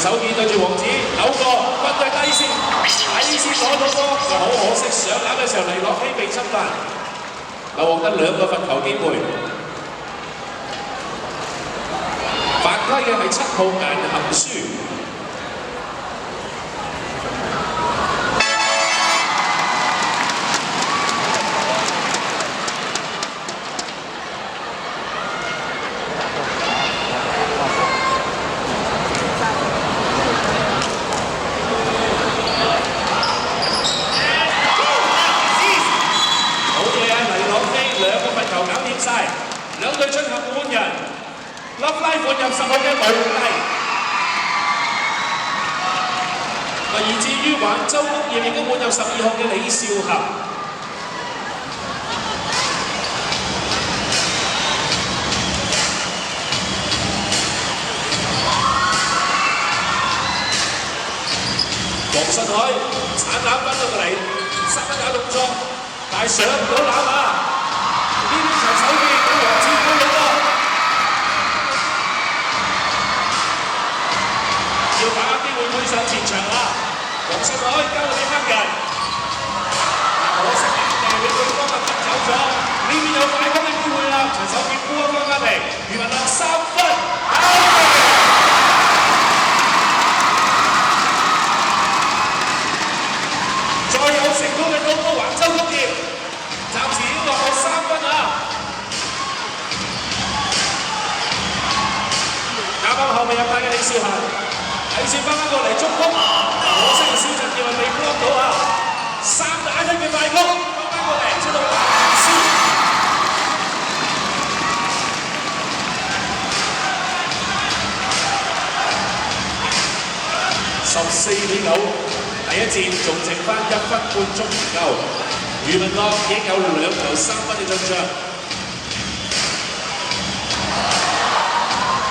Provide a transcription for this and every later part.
手健對住王子扭過，軍隊低線攞到波，就好可惜上籃嘅時候黎諾希被侵犯，就獲得2個罰球機會。犯規嘅係7號顏行書。搞掂晒，兩隊進行換人，粒拉換入10號嘅無帝。而至於橫州工業亦都換入12號嘅李兆恒。黃信海鏟籃翻到嚟，3分打動作，但係上唔到籃啊！呢邊長手機俾黃志高咗喎，要把握機會推上前場啊！黃信海交到俾黑人，可惜地俾對方就分走咗。呢邊有快攻嘅機會啦，長手機沽翻返嚟，余文樂3分，再有成功嘅高波橫州工業。暫時已經落到3分啊！啱啱後面入帶嘅李兆恒，底線翻過嚟中鋒，可惜蕭振傑未 block 到啊！3打1嘅快攻，翻過嚟出到白斯，14-9，第一戰仲剩翻1分半鐘唔夠。余文樂已經有2球3分嘅進帳，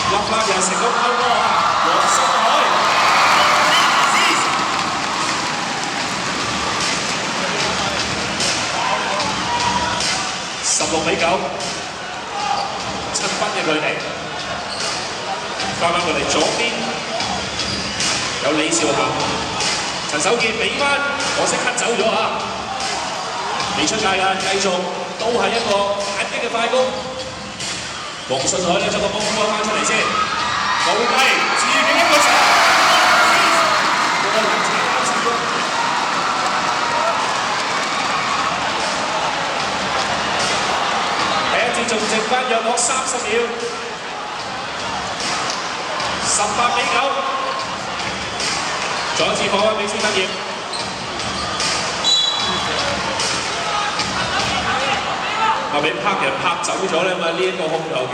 立法人成功開波啊！黃信海16-9，7分嘅距離，翻返過嚟左邊有李兆恒，陳守傑俾翻，可惜 cut 走咗啊！未出界㗎，繼續都係一個反擊嘅快攻。黃信海咧將個波開翻出嚟先，無計自己一個射，個人踩啱成功。第一節仲剩翻約莫30秒，18-9，再一次放翻俾蕭振業。後尾拍人拍走咗咧嘛，呢一個控球權。